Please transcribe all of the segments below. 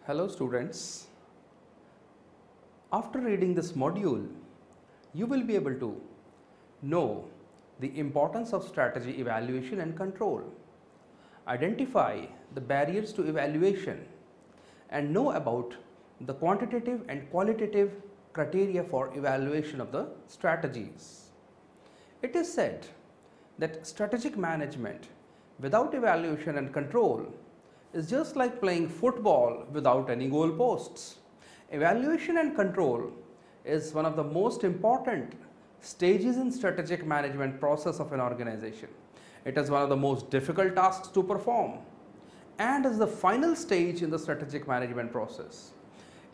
Hello students, after reading this module, you will be able to know the importance of strategy evaluation and control, identify the barriers to evaluation, and know about the quantitative and qualitative criteria for evaluation of the strategies. It is said that strategic management without evaluation and control is just like playing football without any goal posts. Evaluation and control is one of the most important stages in strategic management process of an organization. It is one of the most difficult tasks to perform and is the final stage in the strategic management process.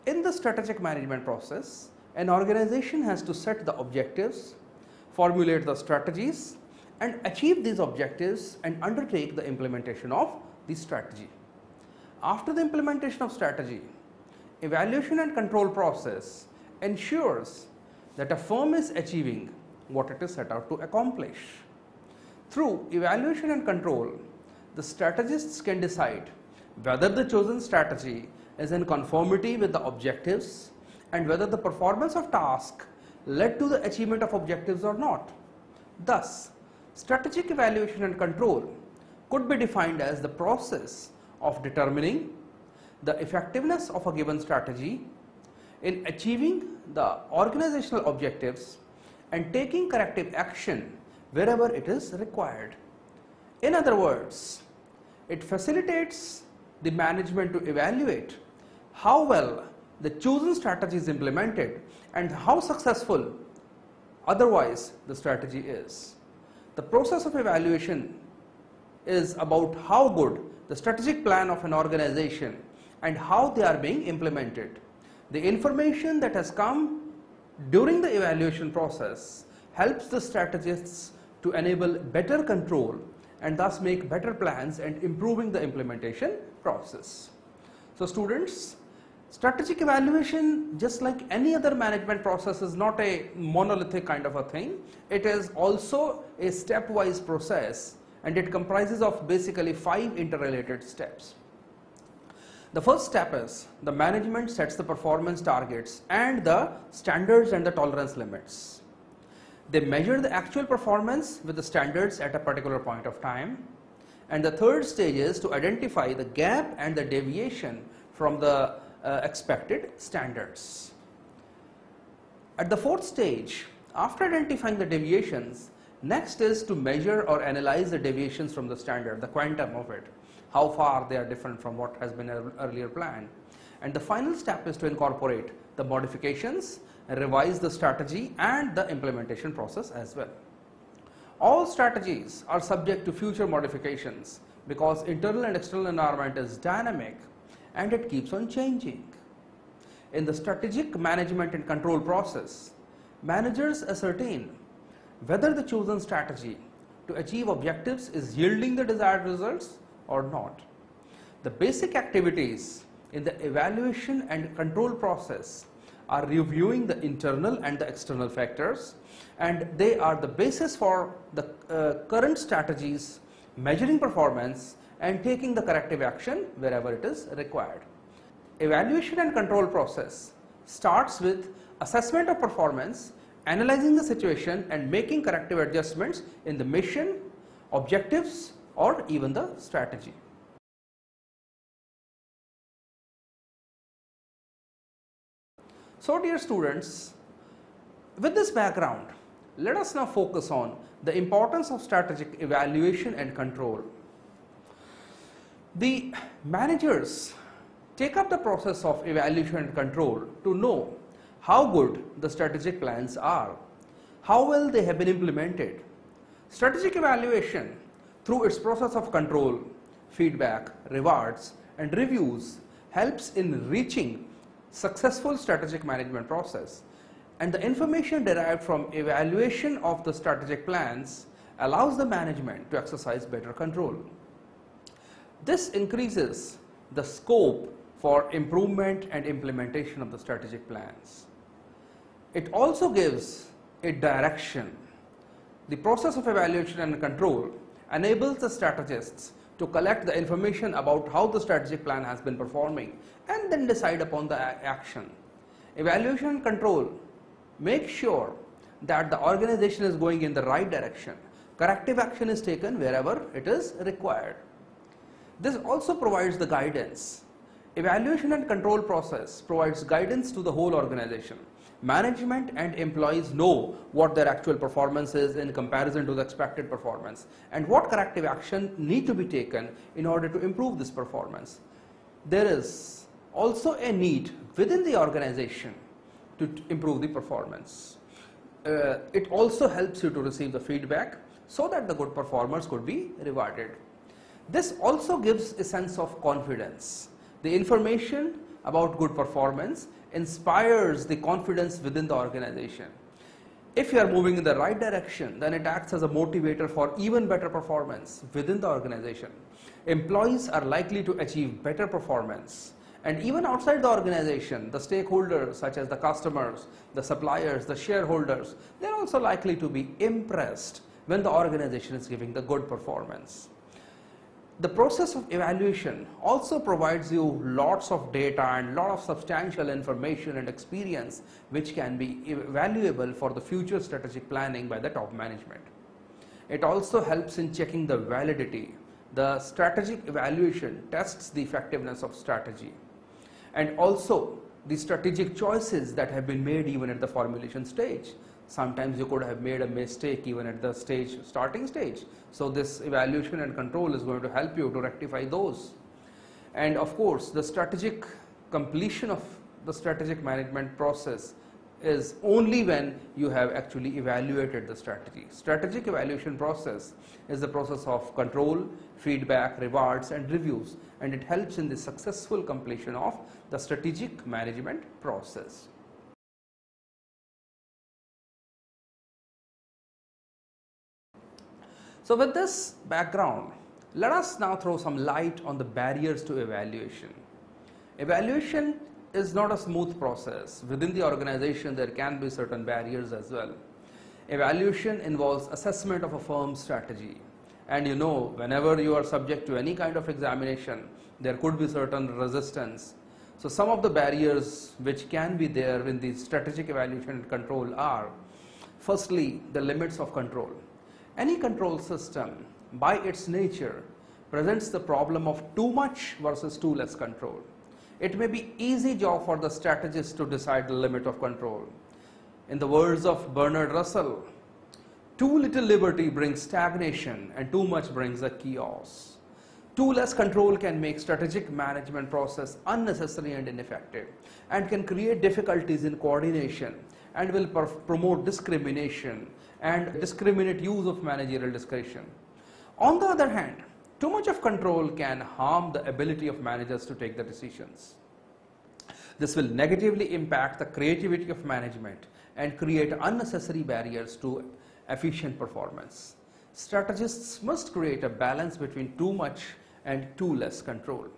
In the strategic management process, an organization has to set the objectives, formulate the strategies, and achieve these objectives and undertake the implementation of the strategy. After the implementation of strategy, evaluation and control process ensures that a firm is achieving what it is set out to accomplish. Through evaluation and control, the strategists can decide whether the chosen strategy is in conformity with the objectives and whether the performance of task led to the achievement of objectives or not. Thus, strategic evaluation and control could be defined as the process of determining the effectiveness of a given strategy in achieving the organizational objectives and taking corrective action wherever it is required. In other words, it facilitates the management to evaluate how well the chosen strategy is implemented and how successful otherwise the strategy is. The process of evaluation is about how good the strategic plan of an organization and how they are being implemented. The information that has come during the evaluation process helps the strategists to enable better control and thus make better plans and improving the implementation process. So students, strategic evaluation, just like any other management process, is not a monolithic kind of a thing. It is also a stepwise process and it comprises of basically 5 interrelated steps. The first step is the management sets the performance targets and the standards and the tolerance limits. They measure the actual performance with the standards at a particular point of time. And the third stage is to identify the gap and the deviation from the expected standards. At the fourth stage, after identifying the deviations, next is to measure or analyze the deviations from the standard, the quantum of it, how far they are different from what has been earlier planned. And the final step is to incorporate the modifications, revise the strategy and the implementation process as well. All strategies are subject to future modifications because internal and external environment is dynamic and it keeps on changing. In the strategic management and control process, managers ascertain whether the chosen strategy to achieve objectives is yielding the desired results or not. The basic activities in the evaluation and control process are reviewing the internal and the external factors, and they are the basis for the current strategies, measuring performance and taking the corrective action wherever it is required. Evaluation and control process starts with assessment of performance, analyzing the situation and making corrective adjustments in the mission, objectives or even the strategy. So dear students, with this background, let us now focus on the importance of strategic evaluation and control. The managers take up the process of evaluation and control to know how good the strategic plans are, how well they have been implemented. Strategic evaluation, through its process of control, feedback, rewards and reviews, helps in reaching successful strategic management process, and the information derived from evaluation of the strategic plans allows the management to exercise better control. This increases the scope for improvement and implementation of the strategic plans. It also gives a direction. The process of evaluation and control enables the strategists to collect the information about how the strategic plan has been performing and then decide upon the action. Evaluation and control make sure that the organization is going in the right direction. Corrective action is taken wherever it is required. This also provides the guidance. Evaluation and control process provides guidance to the whole organization. Management and employees know what their actual performance is in comparison to the expected performance and what corrective action need to be taken in order to improve this performance. There is also a need within the organization to improve the performance. It also helps you to receive the feedback so that the good performers could be rewarded. This also gives a sense of confidence. The information about good performance inspires the confidence within the organization. If you are moving in the right direction, then it acts as a motivator for even better performance within the organization. Employees are likely to achieve better performance. And even outside the organization, the stakeholders such as the customers, the suppliers, the shareholders, they are also likely to be impressed when the organization is giving the good performance. The process of evaluation also provides you lots of data and lot of substantial information and experience which can be valuable for the future strategic planning by the top management. It also helps in checking the validity. The strategic evaluation tests the effectiveness of strategy and also the strategic choices that have been made even at the formulation stage. Sometimes you could have made a mistake even at the starting stage. So this evaluation and control is going to help you to rectify those. And of course, the strategic completion of the strategic management process is only when you have actually evaluated the strategy. Strategic evaluation process is the process of control, feedback, rewards and reviews, and it helps in the successful completion of the strategic management process. So with this background, let us now throw some light on the barriers to evaluation. Evaluation is not a smooth process. Within the organization, there can be certain barriers as well. Evaluation involves assessment of a firm's strategy. And you know, whenever you are subject to any kind of examination, there could be certain resistance. So some of the barriers which can be there in the strategic evaluation and control are, firstly, the limits of control. Any control system, by its nature, presents the problem of too much versus too less control. It may be easy job for the strategist to decide the limit of control. In the words of Bernard Russell, too little liberty brings stagnation and too much brings a chaos. Too less control can make strategic management process unnecessary and ineffective and can create difficulties in coordination and will promote discrimination and discriminate use of managerial discretion. On the other hand, too much of control can harm the ability of managers to take the decisions. This will negatively impact the creativity of management and create unnecessary barriers to efficient performance. Strategists must create a balance between too much and too less control.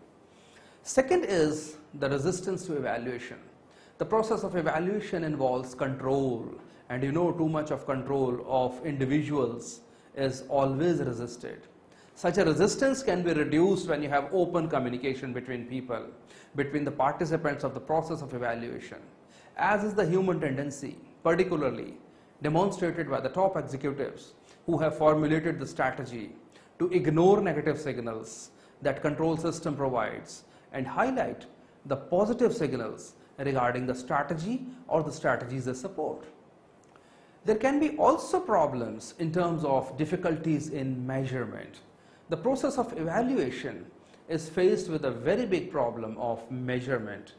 Second is the resistance to evaluation. The process of evaluation involves control, and you know, too much of control of individuals is always resisted. Such a resistance can be reduced when you have open communication between people, between the participants of the process of evaluation, as is the human tendency, particularly demonstrated by the top executives who have formulated the strategy to ignore negative signals that control system provides and highlight the positive signals regarding the strategy or the strategies they support. There can be also problems in terms of difficulties in measurement. The process of evaluation is faced with a very big problem of measurement.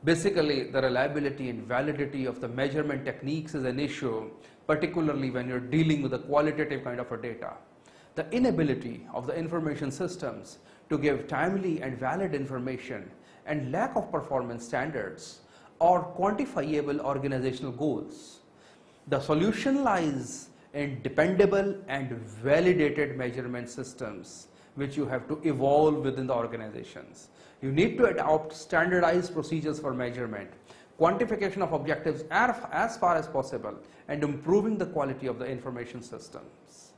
Basically, the reliability and validity of the measurement techniques is an issue, particularly when you're dealing with a qualitative kind of a data. The inability of the information systems to give timely and valid information and lack of performance standards or quantifiable organizational goals. The solution lies in dependable and validated measurement systems which you have to evolve within the organizations. You need to adopt standardized procedures for measurement, quantification of objectives as far as possible, and improving the quality of the information systems.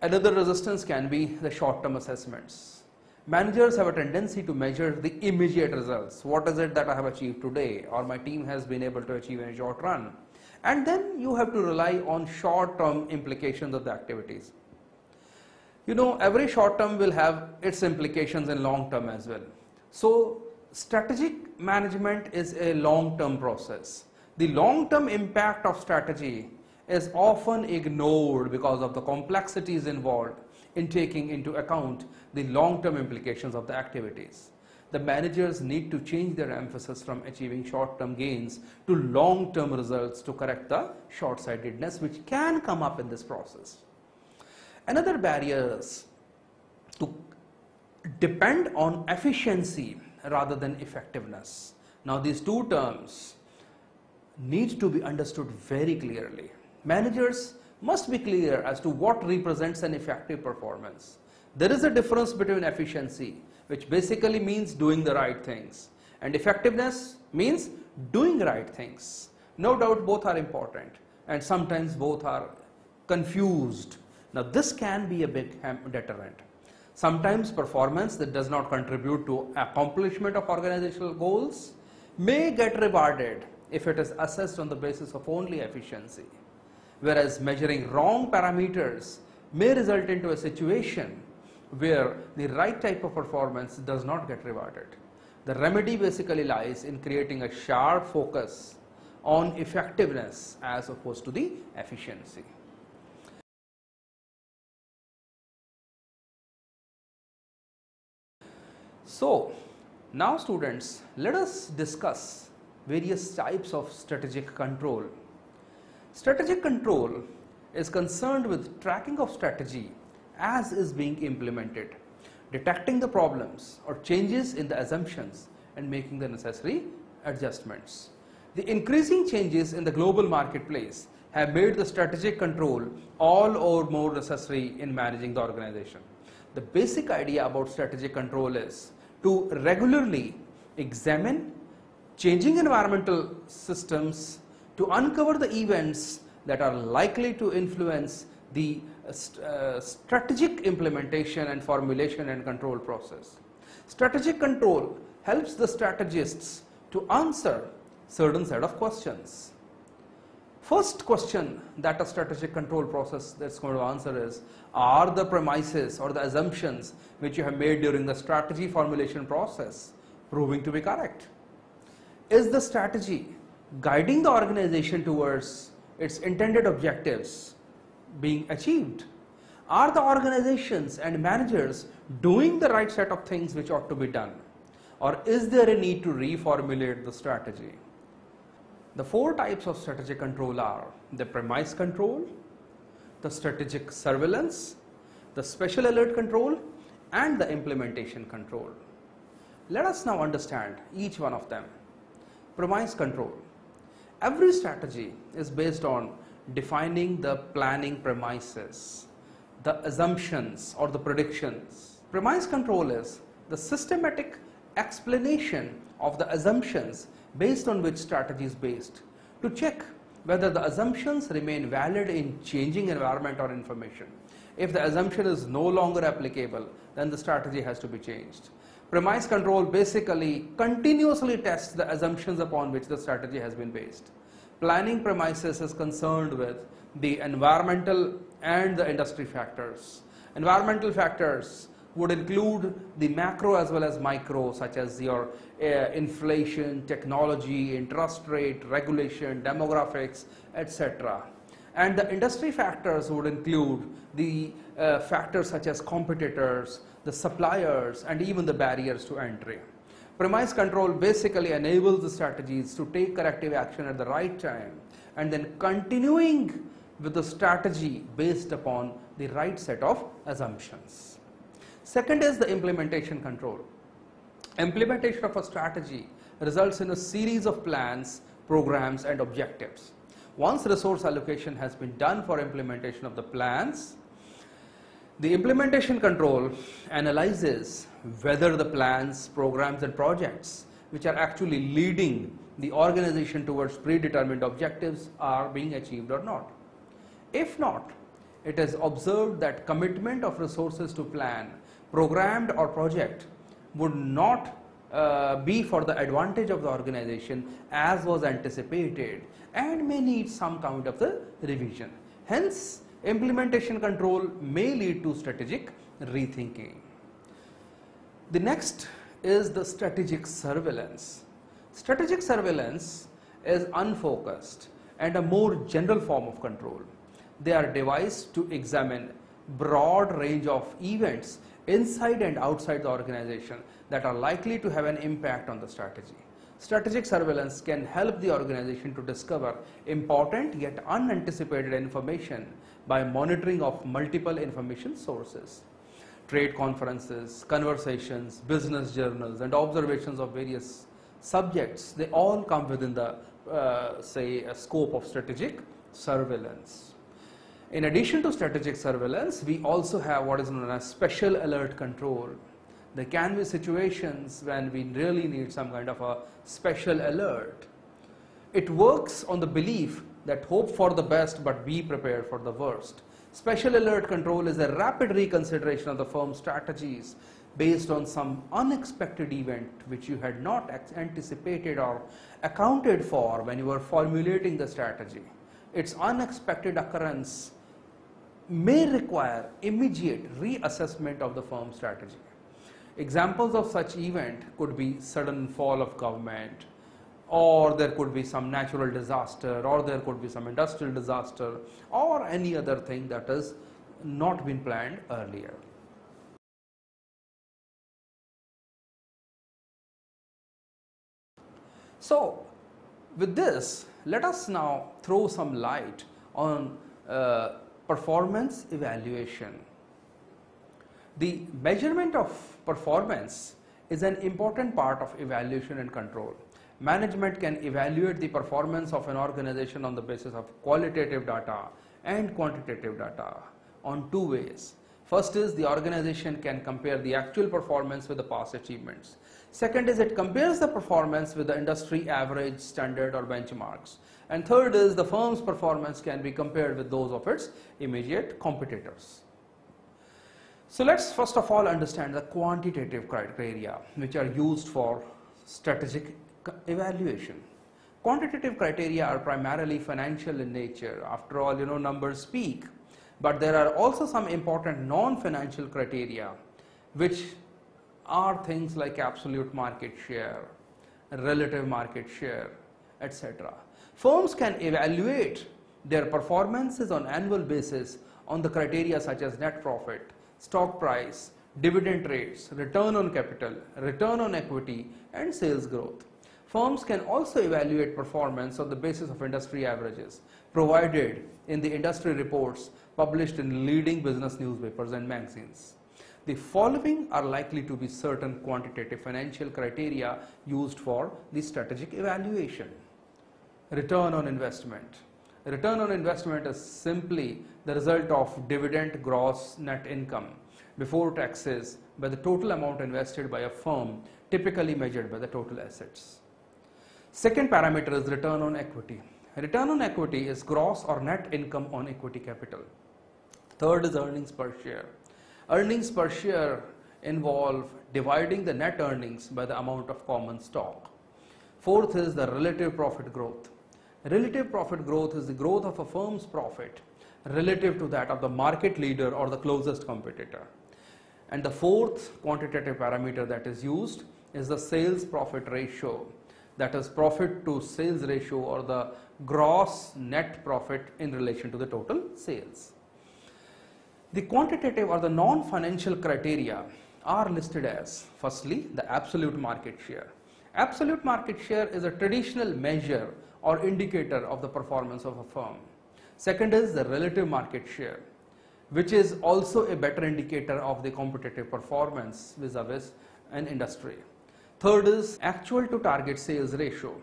Another resistance can be the short-term assessments. Managers have a tendency to measure the immediate results. What is it that I have achieved today, or my team has been able to achieve in a short run? And then you have to rely on short-term implications of the activities. You know, every short term will have its implications in long term as well. So strategic management is a long term process. The long term impact of strategy is often ignored because of the complexities involved in taking into account the long term implications of the activities. The managers need to change their emphasis from achieving short term gains to long term results to correct the short sightedness which can come up in this process. Another barriers to depend on efficiency rather than effectiveness. Now these two terms need to be understood very clearly. Managers must be clear as to what represents an effective performance. There is a difference between efficiency, which basically means doing the right things, and effectiveness means doing right things. No doubt both are important, and sometimes both are confused. Now this can be a big deterrent. Sometimes performance that does not contribute to accomplishment of organizational goals may get rewarded if it is assessed on the basis of only efficiency, whereas measuring wrong parameters may result into a situation where the right type of performance does not get rewarded. The remedy basically lies in creating a sharp focus on effectiveness as opposed to the efficiency. So now students, let us discuss various types of strategic control. Strategic control is concerned with tracking of strategy as is being implemented, detecting the problems or changes in the assumptions and making the necessary adjustments. The increasing changes in the global marketplace have made the strategic control all or more necessary in managing the organization. The basic idea about strategic control is to regularly examine changing environmental systems to uncover the events that are likely to influence the strategic implementation and formulation and control process. Strategic control helps the strategists to answer certain set of questions. First question that a strategic control process that's going to answer is, are the premises or the assumptions which you have made during the strategy formulation process proving to be correct? Is the strategy guiding the organization towards its intended objectives being achieved? Are the organizations and managers doing the right set of things which ought to be done? Or is there a need to reformulate the strategy? The four types of strategic control are the premise control, the strategic surveillance, the special alert control, and the implementation control. Let us now understand each one of them. Premise control. Every strategy is based on defining the planning premises, the assumptions or the predictions. Premise control is the systematic explanation of the assumptions based on which strategy is based, to check whether the assumptions remain valid in changing environment or information. If the assumption is no longer applicable, then the strategy has to be changed. Premise control basically continuously tests the assumptions upon which the strategy has been based. Planning premises is concerned with the environmental and the industry factors. Environmental factors would include the macro as well as micro, such as your inflation, technology, interest rate, regulation, demographics, etc. And the industry factors would include the factors such as competitors, the suppliers, and even the barriers to entry. Premise control basically enables the strategies to take corrective action at the right time and then continuing with the strategy based upon the right set of assumptions. Second is the implementation control. Implementation of a strategy results in a series of plans, programs, and objectives. Once resource allocation has been done for implementation of the plans, the implementation control analyzes whether the plans, programs, and projects which are actually leading the organization towards predetermined objectives are being achieved or not. If not, it is observed that commitment of resources to plan, programmed or project would not be for the advantage of the organization as was anticipated and may need some kind of the revision. Hence, implementation control may lead to strategic rethinking. The next is the strategic surveillance. Strategic surveillance is unfocused and a more general form of control. They are devised to examine broad range of events inside and outside the organization that are likely to have an impact on the strategy. Strategic surveillance can help the organization to discover important yet unanticipated information by monitoring of multiple information sources. Trade conferences, conversations, business journals, and observations of various subjects, they all come within the scope of strategic surveillance. In addition to strategic surveillance, we also have what is known as special alert control. There can be situations when we really need some kind of a special alert. It works on the belief that hope for the best but be prepared for the worst. Special alert control is a rapid reconsideration of the firm's strategies based on some unexpected event which you had not anticipated or accounted for when you were formulating the strategy. Its unexpected occurrence may require immediate reassessment of the firm's strategy. Examples of such event could be sudden fall of government, or there could be some natural disaster, or there could be some industrial disaster, or any other thing that has not been planned earlier. So, with this, let us now throw some light on performance evaluation. The measurement of performance is an important part of evaluation and control. Management can evaluate the performance of an organization on the basis of qualitative data and quantitative data on two ways. First is the organization can compare the actual performance with the past achievements. Second is it compares the performance with the industry average, standard or benchmarks. And third is the firm's performance can be compared with those of its immediate competitors. So let's first of all understand the quantitative criteria which are used for strategic evaluation. Quantitative criteria are primarily financial in nature. After all, numbers speak. But there are also some important non-financial criteria which are things like absolute market share, relative market share, etc. Firms can evaluate their performances on annual basis on the criteria such as net profit, stock price, dividend rates, return on capital, return on equity, and sales growth. Firms can also evaluate performance on the basis of industry averages provided in the industry reports published in leading business newspapers and magazines. The following are likely to be certain quantitative financial criteria used for the strategic evaluation. Return on investment. Return on investment is simply the result of dividend gross net income before taxes by the total amount invested by a firm, typically measured by the total assets. Second parameter is return on equity. Return on equity is gross or net income on equity capital. Third is earnings per share. Earnings per share involve dividing the net earnings by the amount of common stock. Fourth is the relative profit growth. Relative profit growth is the growth of a firm's profit relative to that of the market leader or the closest competitor. And the fourth quantitative parameter that is used is the sales profit ratio, that is profit to sales ratio or the gross net profit in relation to the total sales. The quantitative or the non-financial criteria are listed as, firstly, the absolute market share. Absolute market share is a traditional measure or indicator of the performance of a firm. Second is the relative market share, which is also a better indicator of the competitive performance vis-a-vis an industry. Third is actual to target sales ratio.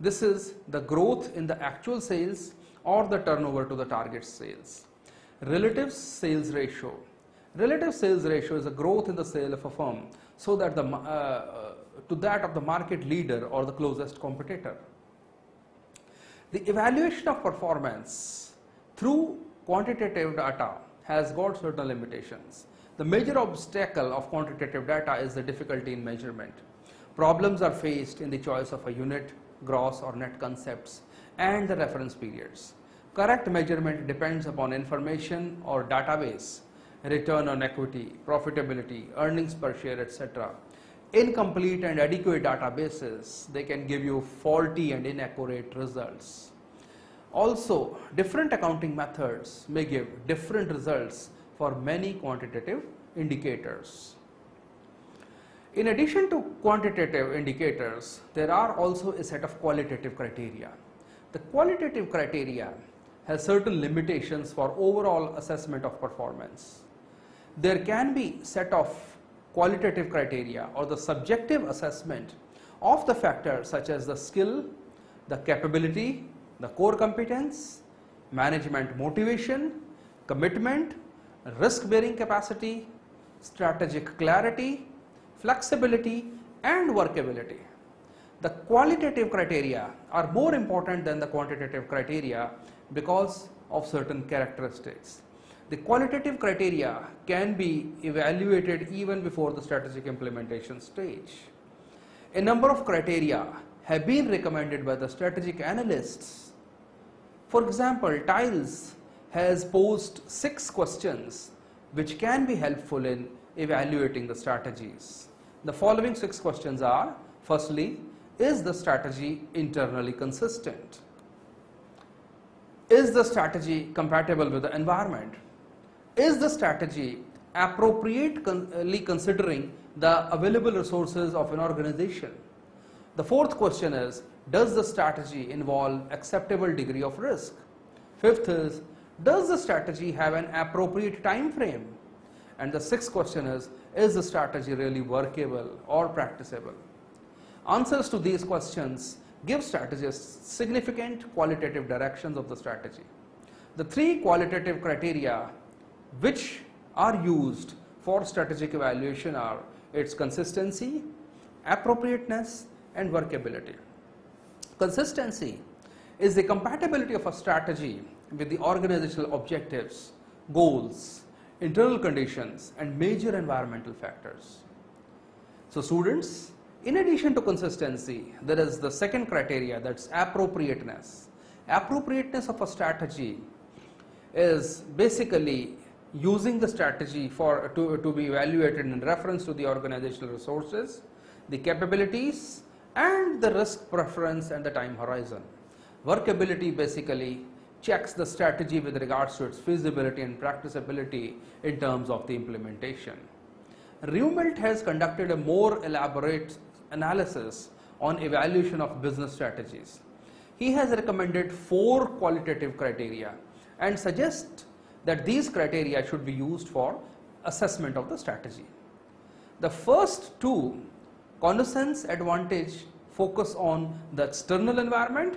This is the growth in the actual sales or the turnover to the target sales. Relative sales ratio. Relative sales ratio is a growth in the sale of a firm so that to that of the market leader or the closest competitor. The evaluation of performance through quantitative data has got certain limitations. The major obstacle of quantitative data is the difficulty in measurement. Problems are faced in the choice of a unit, gross or net concepts, and the reference periods. Correct measurement depends upon information or database, return on equity, profitability, earnings per share, etc. Incomplete and adequate databases, they can give you faulty and inaccurate results. Also, different accounting methods may give different results for many quantitative indicators. In addition to quantitative indicators, there are also a set of qualitative criteria. The qualitative criteria has certain limitations for overall assessment of performance. There can be set of qualitative criteria or the subjective assessment of the factors such as the skill, the capability, the core competence, management motivation, commitment, risk-bearing capacity, strategic clarity, flexibility, and workability. The qualitative criteria are more important than the quantitative criteria because of certain characteristics. The qualitative criteria can be evaluated even before the strategic implementation stage. A number of criteria have been recommended by the strategic analysts. For example, TILES has posed 6 questions which can be helpful in evaluating the strategies. The following 6 questions are: firstly, is the strategy internally consistent? Is the strategy compatible with the environment? Is the strategy appropriately considering the available resources of an organization? The fourth question is, does the strategy involve acceptable degree of risk? Fifth is, does the strategy have an appropriate time frame? And the sixth question is the strategy really workable or practicable? Answers to these questions give strategists significant qualitative directions of the strategy. The 3 qualitative criteria which are used for strategic evaluation are its consistency, appropriateness, and workability. Consistency is the compatibility of a strategy with the organizational objectives, goals, internal conditions, and major environmental factors. So students, in addition to consistency, there is the second criteria, that's appropriateness. Appropriateness of a strategy is basically using the strategy to be evaluated in reference to the organizational resources, the capabilities, and the risk preference and the time horizon. Workability basically checks the strategy with regards to its feasibility and practicability in terms of the implementation. Rumelt has conducted a more elaborate analysis on evaluation of business strategies. He has recommended 4 qualitative criteria and suggests that these criteria should be used for assessment of the strategy. The first 2, connaissance advantage, focus on the external environment,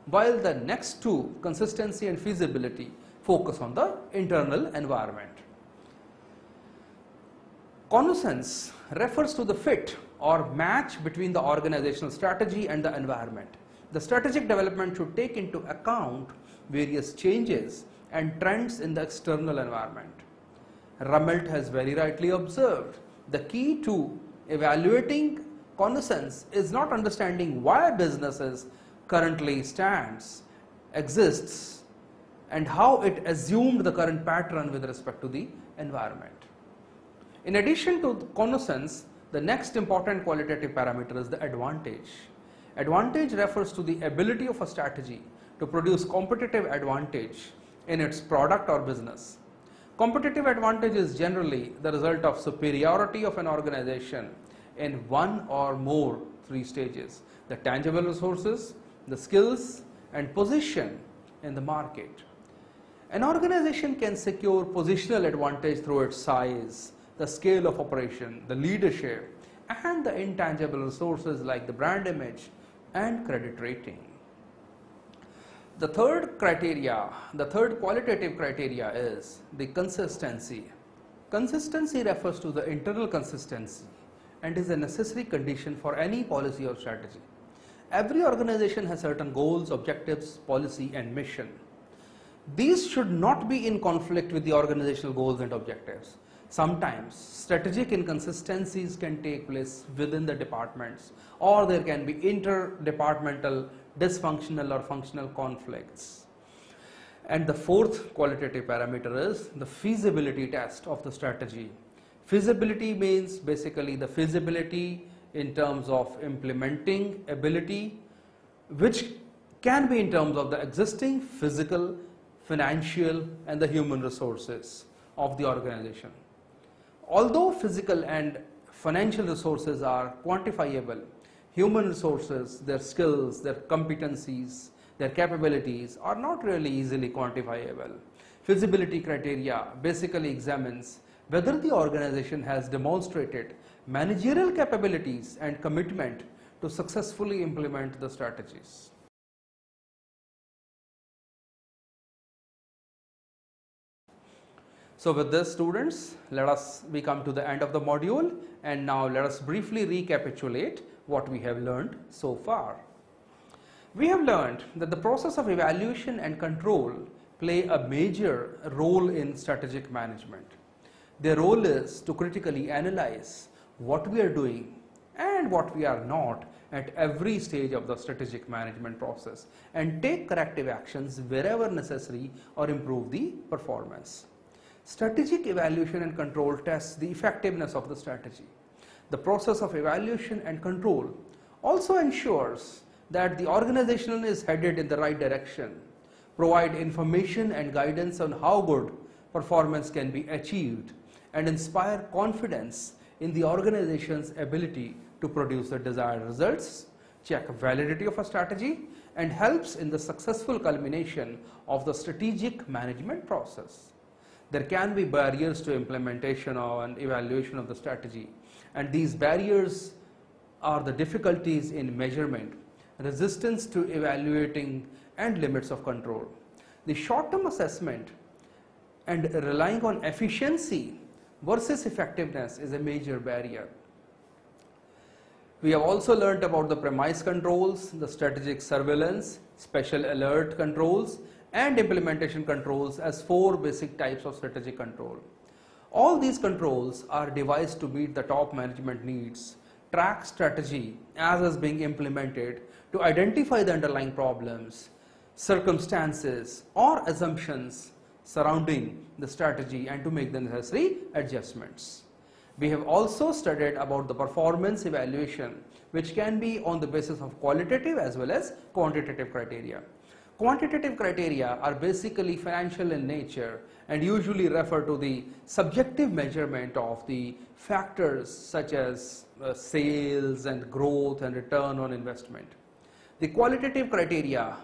while the next 2, consistency and feasibility, focus on the internal environment. Connaissance refers to the fit or match between the organizational strategy and the environment. The strategic development should take into account various changes and trends in the external environment. Rumelt has very rightly observed the key to evaluating connaissance is not understanding why businesses currently exists, and how it assumed the current pattern with respect to the environment. In addition to connaissance, the next important qualitative parameter is the advantage. Advantage refers to the ability of a strategy to produce competitive advantage in its product or business. Competitive advantage is generally the result of superiority of an organization in one or more 3 stages: the tangible resources, the skills, and position in the market. An organization can secure positional advantage through its size, the scale of operation, the leadership, and the intangible resources like the brand image and credit rating. The third qualitative criteria is the consistency. Consistency refers to the internal consistency and is a necessary condition for any policy or strategy. Every organization has certain goals, objectives, policy, and mission. These should not be in conflict with the organizational goals and objectives. Sometimes strategic inconsistencies can take place within the departments, or there can be interdepartmental dysfunctional or functional conflicts. And the fourth qualitative parameter is the feasibility test of the strategy. Feasibility means basically the feasibility in terms of implementing ability, which can be in terms of the existing physical, financial and the human resources of the organization. Although physical and financial resources are quantifiable, human resources, their skills, their competencies, their capabilities are not really easily quantifiable. Feasibility criteria basically examines whether the organization has demonstrated managerial capabilities and commitment to successfully implement the strategies. So with this, students, we come to the end of the module, and now let us briefly recapitulate what we have learned so far. We have learned that the process of evaluation and control play a major role in strategic management. Their role is to critically analyze what we are doing and what we are not at every stage of the strategic management process and take corrective actions wherever necessary or improve the performance. Strategic evaluation and control tests the effectiveness of the strategy. The process of evaluation and control also ensures that the organization is headed in the right direction, provide information and guidance on how good performance can be achieved, and inspire confidence in the organization's ability to produce the desired results, check validity of a strategy, and helps in the successful culmination of the strategic management process. There can be barriers to implementation and evaluation of the strategy, and these barriers are the difficulties in measurement, resistance to evaluating, and limits of control. The short-term assessment and relying on efficiency versus effectiveness is a major barrier. We have also learnt about the premise controls, the strategic surveillance, special alert controls, and implementation controls as four basic types of strategic control. All these controls are devised to meet the top management needs, track strategy as is being implemented, to identify the underlying problems, circumstances or assumptions surrounding the strategy, and to make the necessary adjustments. We have also studied about the performance evaluation, which can be on the basis of qualitative as well as quantitative criteria. Quantitative criteria are basically financial in nature and usually refer to the subjective measurement of the factors such as sales and growth and return on investment. The qualitative criteria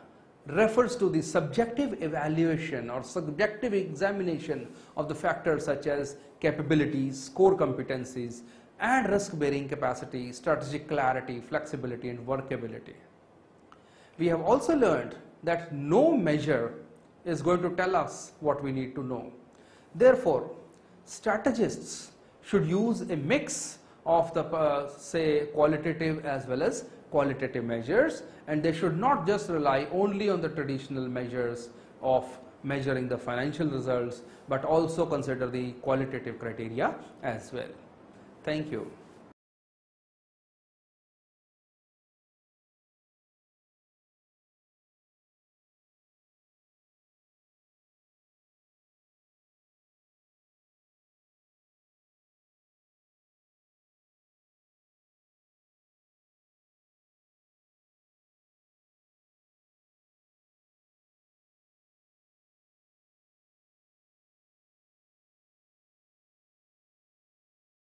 refers to the subjective evaluation or subjective examination of the factors such as capabilities, core competencies, and risk-bearing capacity, strategic clarity, flexibility, and workability. We have also learned that no measure is going to tell us what we need to know. Therefore, strategists should use a mix of the say qualitative as well as qualitative measures, and they should not just rely only on the traditional measures of measuring the financial results, but also consider the qualitative criteria as well. Thank you.